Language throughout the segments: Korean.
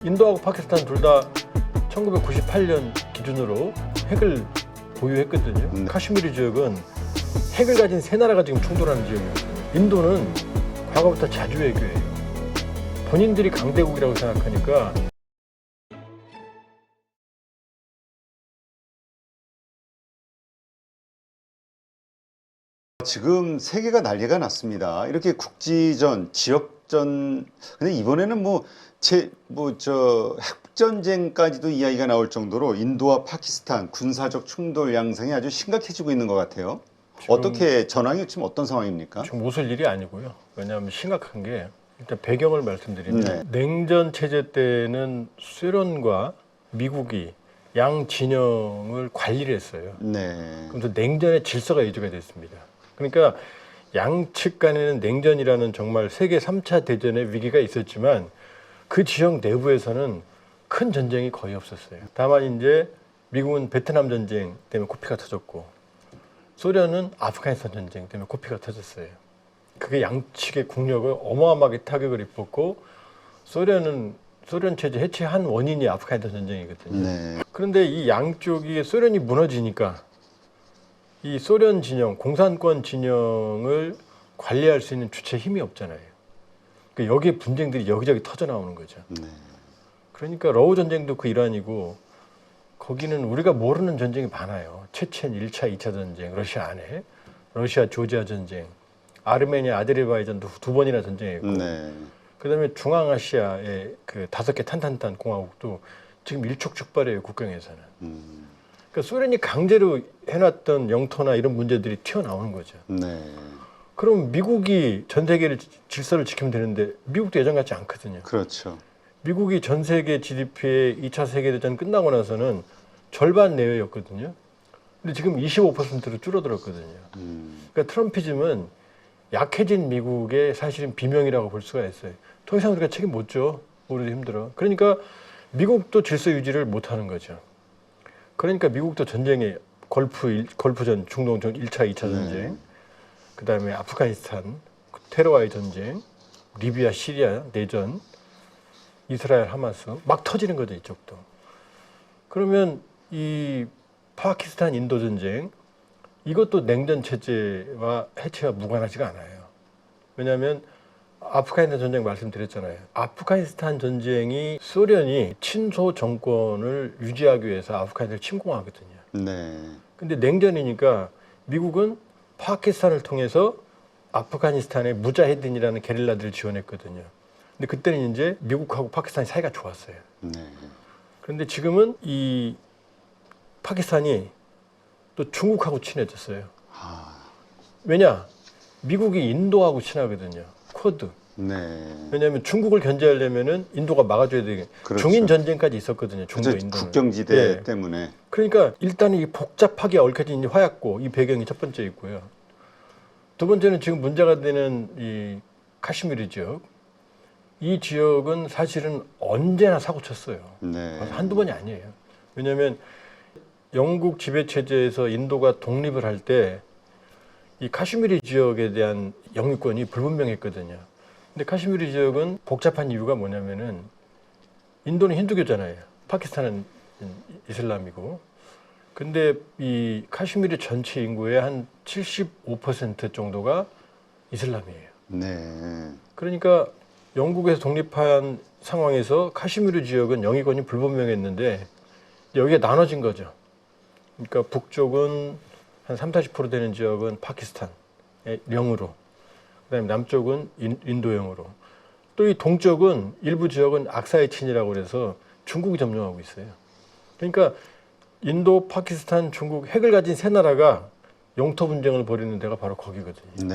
인도하고 파키스탄 둘 다 1998년 기준으로 핵을 보유했거든요. 카슈미르 지역은 핵을 가진 세 나라가 지금 충돌하는 지역이거든요. 인도는 과거부터 자주 외교해요. 본인들이 강대국이라고 생각하니까 지금 세계가 난리가 났습니다. 이렇게 국지전, 지역전, 근데 이번에는 핵전쟁까지도 이야기가 나올 정도로 인도와 파키스탄 군사적 충돌 양상이 아주 심각해지고 있는 것 같아요. 어떻게 전황이 지금 어떤 상황입니까? 지금 웃을 일이 아니고요. 왜냐하면 심각한 게 일단 배경을 말씀드리면 냉전 체제 때는 소련과 미국이 양 진영을 관리를 했어요. 그래서 냉전의 질서가 유지가 됐습니다. 그러니까 양측 간에는 냉전이라는 정말 세계 3차 대전의 위기가 있었지만 그 지역 내부에서는 큰 전쟁이 거의 없었어요. 다만 이제 미국은 베트남 전쟁 때문에 코피가 터졌고 소련은 아프가니스탄 전쟁 때문에 코피가 터졌어요. 그게 양측의 국력을 어마어마하게 타격을 입었고 소련 체제 해체한 원인이 아프가니스탄 전쟁이거든요. 그런데 이 양쪽이 소련이 무너지니까 이 소련 진영, 공산권 진영을 관리할 수 있는 주체 힘이 없잖아요. 그러니까 여기에 분쟁들이 여기저기 터져 나오는 거죠. 그러니까 러우 전쟁도 그 일환이고 거기는 우리가 모르는 전쟁이 많아요. 체첸 1차, 2차 전쟁, 러시아 안에, 러시아 조지아 전쟁, 아르메니아 아제르바이잔도 두 번이나 전쟁했고, 그다음에 중앙아시아의 그 5개 탄탄탄 공화국도 지금 일촉즉발해요, 국경에서는. 그러니까 소련이 강제로 해놨던 영토나 이런 문제들이 튀어나오는 거죠. 그럼 미국이 전 세계를 질서를 지키면 되는데 미국도 예전 같지 않거든요. 그렇죠. 미국이 전 세계 GDP의 2차 세계대전 끝나고 나서는 절반 내외였거든요. 근데 지금 25%로 줄어들었거든요. 그러니까 트럼피즘은 약해진 미국의 사실은 비명이라고 볼 수가 있어요. 더 이상 우리가 책임 못 져. 우리도 힘들어. 그러니까 미국도 질서 유지를 못 하는 거죠. 그러니까 미국도 전쟁에 걸프전, 중동전 1차, 2차 전쟁, 그 다음에 아프가니스탄, 테러와의 전쟁, 리비아, 시리아 내전, 이스라엘, 하마스 막 터지는 거죠, 이쪽도. 그러면 이 파키스탄, 인도 전쟁 이것도 냉전 체제와 해체와 무관하지가 않아요. 왜냐하면 아프가니스탄 전쟁 말씀드렸잖아요. 아프가니스탄 전쟁이 소련이 친소 정권을 유지하기 위해서 아프가니스탄을 침공하거든요. 근데 냉전이니까 미국은 파키스탄을 통해서 아프가니스탄의 무자헤딘이라는 게릴라들을 지원했거든요. 근데 그때는 이제 미국하고 파키스탄이 사이가 좋았어요. 그런데 지금은 이 파키스탄이 또 중국하고 친해졌어요. 왜냐? 미국이 인도하고 친하거든요. 쿼드. 왜냐하면 중국을 견제하려면은 인도가 막아줘야 되게. 중인 전쟁까지 있었거든요. 중국 인도. 국경지대 때문에. 그러니까 일단은 이 복잡하게 얽혀진 이 화약고 이 배경이 첫 번째 있고요. 두 번째는 지금 문제가 되는 이 카슈미르 지역. 이 지역은 사실은 언제나 사고 쳤어요. 한두 번이 아니에요. 왜냐하면 영국 지배 체제에서 인도가 독립을 할 때 이 카슈미르 지역에 대한 영유권이 불분명했거든요. 근데 카슈미르 지역은 복잡한 이유가 뭐냐면은 인도는 힌두교잖아요. 파키스탄은 이슬람이고. 근데 이 카슈미르 전체 인구의 한 75% 정도가 이슬람이에요. 그러니까 영국에서 독립한 상황에서 카슈미르 지역은 영유권이 불분명했는데 여기에 나눠진 거죠. 그러니까 북쪽은 한 30-40% 되는 지역은 파키스탄의 영으로, 그다음에 남쪽은 인도영으로, 또 이 동쪽은 일부 지역은 악사이 친이라고 그래서 중국이 점령하고 있어요. 그러니까 인도, 파키스탄, 중국 핵을 가진 세 나라가 영토 분쟁을 벌이는 데가 바로 거기거든요.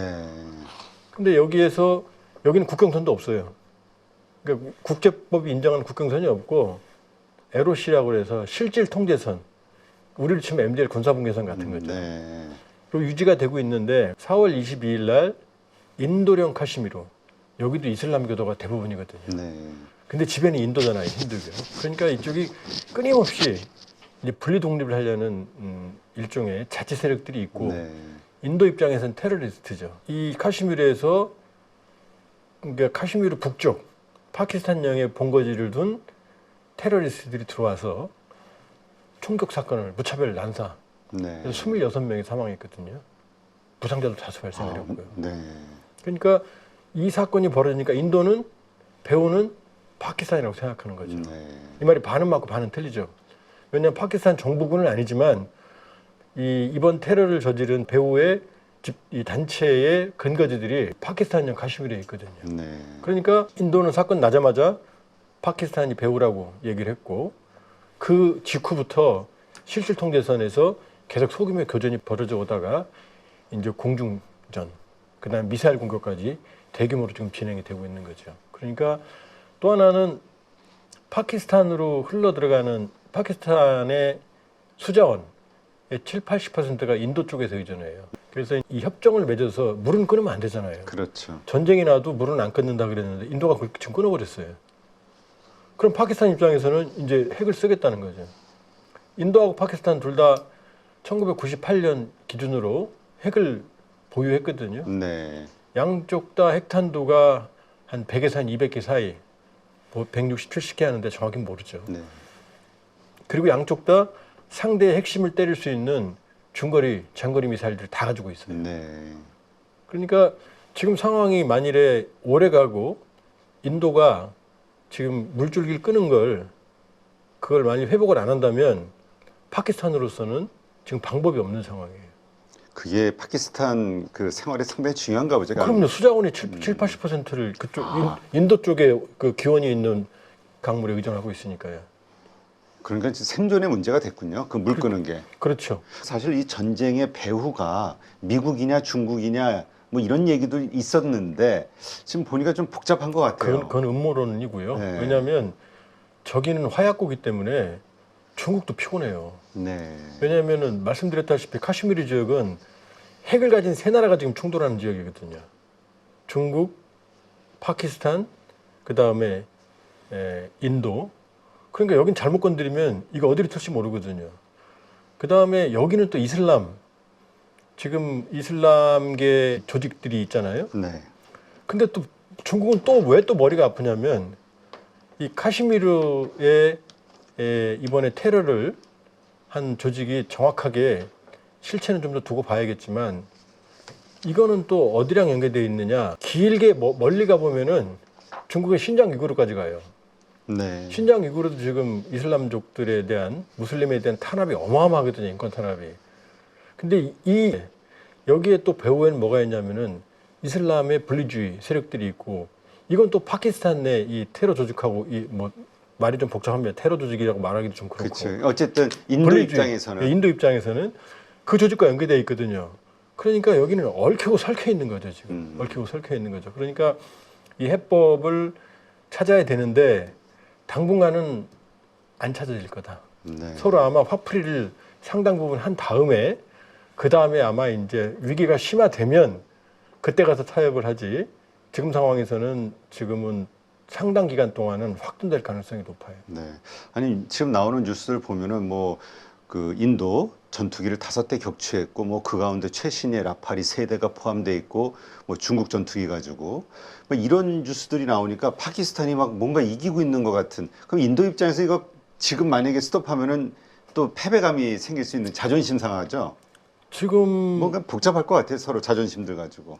근데 여기는 국경선도 없어요. 그러니까 국제법이 인정하는 국경선이 없고 LOC라고 해서 실질 통제선, 우리를 치면 MDL 군사분계선 같은 거죠. 그리고 유지가 되고 있는데 4월 22일 날 인도령 카슈미르, 여기도 이슬람교도가 대부분이거든요. 근데 지배는 인도잖아요, 힌두교. 그러니까 이쪽이 끊임없이 이제 분리 독립을 하려는 일종의 자치 세력들이 있고 인도 입장에서는 테러리스트죠. 이 카슈미르에서 그러니까 카슈미르 북쪽 파키스탄령의 본거지를 둔 테러리스트들이 들어와서 총격 사건을 무차별 난사. 네. 그래서 26명이 사망했거든요. 부상자도 다수 발생을 했고요. 네. 그러니까 이 사건이 벌어지니까 인도는 배후는 파키스탄이라고 생각하는 거죠. 네. 이 말이 반은 맞고 반은 틀리죠. 왜냐하면 파키스탄 정부군은 아니지만 이번 테러를 저지른 배후의 이 단체의 근거지들이 파키스탄형 카슈미르에 있거든요. 네. 그러니까 인도는 사건 나자마자 파키스탄이 배후라고 얘기를 했고 그 직후부터 실질 통제선에서 계속 소규모의 교전이 벌어져 오다가 이제 공중전, 그다음 미사일 공격까지 대규모로 지금 진행이 되고 있는 거죠. 그러니까 또 하나는 파키스탄으로 흘러 들어가는 파키스탄의 수자원의 70~80%가 인도 쪽에서 의존해요. 그래서 이 협정을 맺어서 물은 끊으면 안 되잖아요. 그렇죠. 전쟁이 나도 물은 안 끊는다 그랬는데 인도가 그걸 지금 끊어버렸어요. 그럼 파키스탄 입장에서는 이제 핵을 쓰겠다는 거죠. 인도하고 파키스탄 둘 다 1998년 기준으로 핵을 보유했거든요. 네. 양쪽 다 핵탄두가 한 100에서 한 200개 사이, 뭐 160, 70개 하는데 정확히는 모르죠. 네. 그리고 양쪽 다 상대의 핵심을 때릴 수 있는 중거리, 장거리 미사일들을 다 가지고 있어요. 네. 그러니까 지금 상황이 만일에 오래 가고 인도가 지금 물줄기를 끄는 그걸 만약 회복을 안 한다면 파키스탄으로서는 지금 방법이 없는 상황이에요. 그게 파키스탄 그 생활에 상당히 중요한가 보죠. 그럼요. 수자원의 70~80%를 그쪽 인도 쪽에 그 기원이 있는 강물에 의존하고 있으니까요. 그러니까 생존의 문제가 됐군요. 그 물 끄는 게. 그렇죠. 사실 이 전쟁의 배후가 미국이냐 중국이냐 뭐 이런 얘기도 있었는데 지금 보니까 좀 복잡한 것 같아요. 그건 음모론이고요. 네. 왜냐하면 저기는 화약고기 때문에 중국도 피곤해요. 네. 왜냐하면은 말씀드렸다시피 카슈미르 지역은 핵을 가진 세 나라가 지금 충돌하는 지역이거든요. 중국, 파키스탄, 그 다음에 인도. 그러니까 여긴 잘못 건드리면 이거 어디로 튈지 모르거든요. 그 다음에 여기는 또 이슬람, 지금 이슬람계 조직들이 있잖아요. 네. 근데 또 중국은 또 왜 또 머리가 아프냐면 이 카슈미르의 이번에 테러를 한 조직이 정확하게 실체는 좀 더 두고 봐야겠지만 이거는 또 어디랑 연계되어 있느냐, 길게 멀리 가보면은 중국의 신장 위구르까지 가요. 네. 신장 위구르도 지금 이슬람족들에 대한, 무슬림에 대한 탄압이 어마어마하거든요. 인권 탄압이. 근데 여기에 또 배후에는 뭐가 있냐면은 이슬람의 분리주의 세력들이 있고, 이건 또 파키스탄 내 이 테러 조직하고 말이 좀 복잡합니다. 테러 조직이라고 말하기도 좀 그렇고. 그렇죠. 어쨌든 인도 분리주의, 입장에서는 인도 입장에서는 그 조직과 연계되어 있거든요. 그러니까 여기는 얽히고 설켜 있는 거죠, 지금. 얽히고 설켜 있는 거죠. 그러니까 이 해법을 찾아야 되는데 당분간은 안 찾아질 거다. 네. 서로 아마 화풀이를 상당 부분 한 다음에 그 다음에 아마 이제 위기가 심화되면 그때 가서 타협을 하지. 지금 상황에서는 지금은 상당 기간 동안은 확전될 가능성이 높아요. 네. 아니 지금 나오는 뉴스를 보면은 뭐 그 인도 전투기를 5대 격추했고 뭐 그 가운데 최신의 라파리 3대가 포함되어 있고 뭐 중국 전투기 가지고 뭐 이런 뉴스들이 나오니까 파키스탄이 막 뭔가 이기고 있는 것 같은. 그럼 인도 입장에서 이거 지금 만약에 스톱하면은 또 패배감이 생길 수 있는 자존심 상하죠. 지금 뭔가 복잡할 것 같아요. 서로 자존심들 가지고.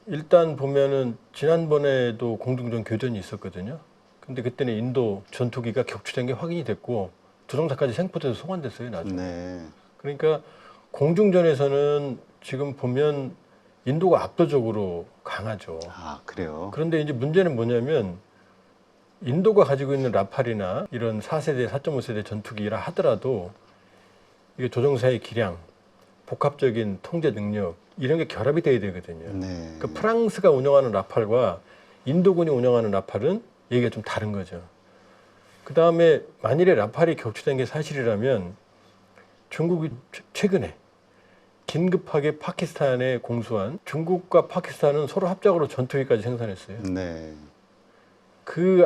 일단 보면은 지난번에도 공중전 교전이 있었거든요. 근데 그때는 인도 전투기가 격추된 게 확인이 됐고 조종사까지 생포돼서 송환됐어요, 나중에. 네. 그러니까 공중전에서는 지금 보면 인도가 압도적으로 강하죠. 아 그래요. 그런데 이제 문제는 뭐냐면 인도가 가지고 있는 라팔이나 이런 4세대, 4.5세대 전투기라 하더라도 이게 조종사의 기량, 복합적인 통제 능력 이런 게 결합이 돼야 되거든요. 네. 그러니까 프랑스가 운영하는 라팔과 인도군이 운영하는 라팔은 얘기가 좀 다른 거죠. 그 다음에 만일에 라팔이 격추된 게 사실이라면 중국이 최근에 긴급하게 파키스탄에 공수한, 중국과 파키스탄은 서로 합작으로 전투기까지 생산했어요. 네.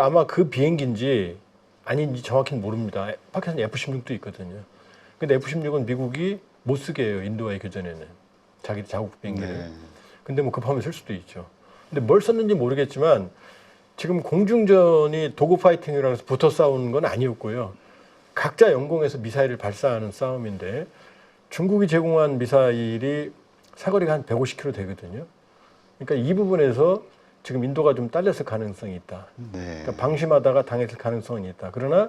아마 그 비행기인지 아닌지 정확히는 모릅니다. 파키스탄 F-16도 있거든요. 근데 F-16은 미국이 못 쓰게 해요. 인도와의 교전에는. 자기 자국 비행기를. 네. 근데 뭐 급하면 쓸 수도 있죠. 근데 뭘 썼는지 모르겠지만 지금 공중전이 도구 파이팅이라고 해서 붙어 싸우는 건 아니었고요. 각자 영공에서 미사일을 발사하는 싸움인데 중국이 제공한 미사일이 사거리가 한 150km 되거든요. 그러니까 이 부분에서 지금 인도가 좀 딸렸을 가능성이 있다. 네. 그러니까 방심하다가 당했을 가능성이 있다. 그러나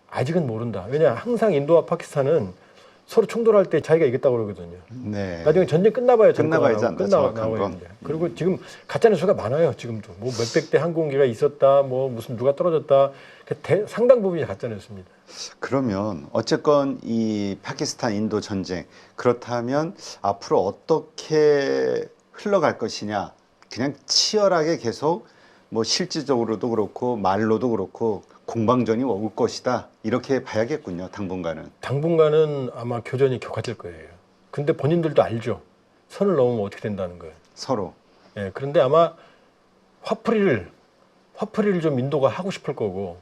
아직은 모른다. 왜냐 항상 인도와 파키스탄은 서로 충돌할 때 자기가 이겼다고 그러거든요. 네. 나중에 전쟁 끝나봐야 끝나봐야지 않나, 정확한 건. 있는데. 그리고 지금 가짜뉴스가 많아요. 지금도 뭐 몇백 대 항공기가 있었다, 뭐 무슨 누가 떨어졌다. 상당 부분이 가짜뉴스입니다. 그러면 어쨌건 이 파키스탄 인도 전쟁 그렇다면 앞으로 어떻게 흘러갈 것이냐, 그냥 치열하게 계속 뭐 실질적으로도 그렇고 말로도 그렇고 공방전이 올 것이다, 이렇게 봐야겠군요. 당분간은. 당분간은 아마 교전이 격화될 거예요. 근데 본인들도 알죠. 선을 넘으면 어떻게 된다는 거예요. 서로. 예, 그런데 아마 화풀이를 좀 인도가 하고 싶을 거고,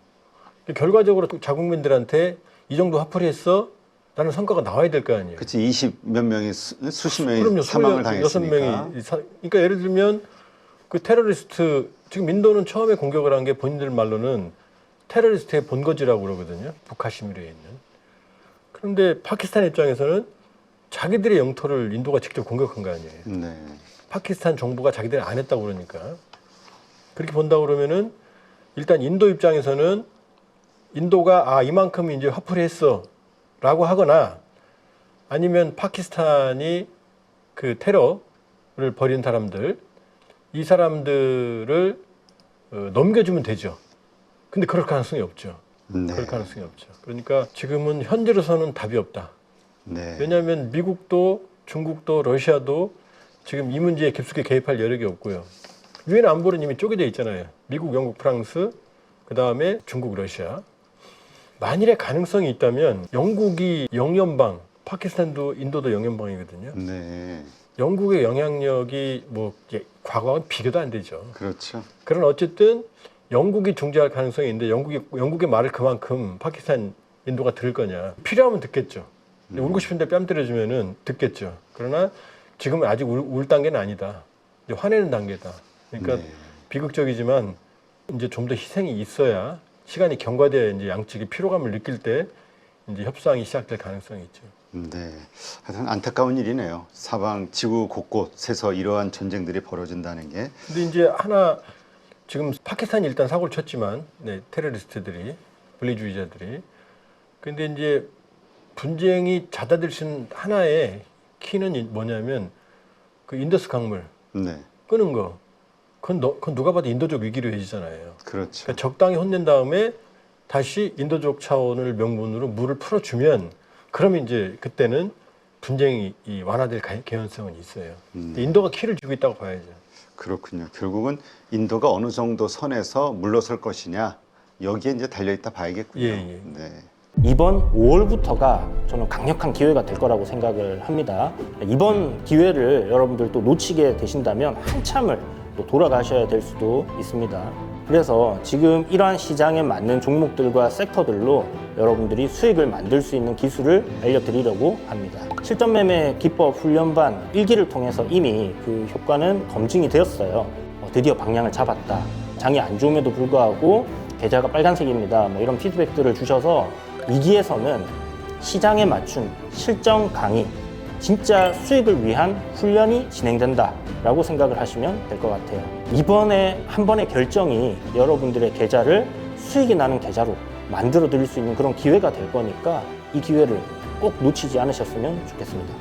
결과적으로 자국민들한테 이 정도 화풀이했어? 라는 성과가 나와야 될 거 아니에요. 그치, 20몇 명이 수십 명이 그럼요. 사망을 26명이 당했으니까. 그러니까 예를 들면 그 테러리스트, 지금 인도는 처음에 공격을 한 게 본인들 말로는 테러리스트의 본거지라고 그러거든요. 북카시미르에 있는. 그런데 파키스탄 입장에서는 자기들의 영토를 인도가 직접 공격한 거 아니에요. 네. 파키스탄 정부가 자기들이 안 했다고 그러니까. 그렇게 본다고 그러면은 일단 인도 입장에서는 인도가 이만큼 이제 화풀이했어 라고 하거나, 아니면 파키스탄이 그 테러를 벌인 사람들, 이 사람들을 넘겨주면 되죠. 근데 그럴 가능성이 없죠. 네. 그럴 가능성이 없죠. 그러니까 지금은 현재로서는 답이 없다. 네. 왜냐하면 미국도 중국도 러시아도 지금 이 문제에 깊숙이 개입할 여력이 없고요. 유엔 안보는 이미 쪼개져 있잖아요. 미국, 영국, 프랑스, 그 다음에 중국, 러시아. 만일의 가능성이 있다면 영국이 영연방, 파키스탄도 인도도 영연방이거든요. 네. 영국의 영향력이 뭐 과거와는 비교도 안 되죠. 그렇죠. 그러나 어쨌든 영국이 중재할 가능성이 있는데 영국의 말을 그만큼 파키스탄, 인도가 들을 거냐. 필요하면 듣겠죠. 근데 울고 싶은데 뺨 때려주면은 듣겠죠. 그러나 지금은 아직 울 단계는 아니다. 이제 화내는 단계다. 그러니까 네. 비극적이지만 이제 좀 더 희생이 있어야 시간이 경과돼야 이제 양측이 피로감을 느낄 때 이제 협상이 시작될 가능성이 있죠. 네. 하여튼 안타까운 일이네요. 사방 지구 곳곳에서 이러한 전쟁들이 벌어진다는 게. 근데 이제 하나 지금 파키스탄이 일단 사고를 쳤지만, 네, 테러리스트들이, 분리주의자들이. 근데 이제 분쟁이 잦아들 수 있는 하나의 키는 뭐냐면 그 인더스 강물 네. 끄는 거. 그건 누가 봐도 인도적 위기로 여기잖아요. 그렇죠. 그러니까 적당히 혼낸 다음에 다시 인도적 차원을 명분으로 물을 풀어주면, 그러면 이제 그때는 분쟁이 완화될 개연성은 있어요. 근데 인도가 키를 쥐고 있다고 봐야죠. 그렇군요. 결국은 인도가 어느 정도 선에서 물러설 것이냐, 여기에 이제 달려있다 봐야겠군요. 예. 네. 이번 5월부터가 저는 강력한 기회가 될 거라고 생각을 합니다. 이번 기회를 여러분들 또 놓치게 되신다면 한참을 또 돌아가셔야 될 수도 있습니다. 그래서 지금 이러한 시장에 맞는 종목들과 섹터들로 여러분들이 수익을 만들 수 있는 기술을 알려드리려고 합니다. 실전 매매 기법 훈련반 1기를 통해서 이미 그 효과는 검증이 되었어요. 드디어 방향을 잡았다. 장이 안 좋음에도 불구하고 계좌가 빨간색입니다. 뭐 이런 피드백들을 주셔서 2기에서는 시장에 맞춘 실전 강의, 진짜 수익을 위한 훈련이 진행된다 라고 생각을 하시면 될 것 같아요. 이번에 한 번의 결정이 여러분들의 계좌를 수익이 나는 계좌로 만들어 드릴 수 있는 그런 기회가 될 거니까 이 기회를 꼭 놓치지 않으셨으면 좋겠습니다.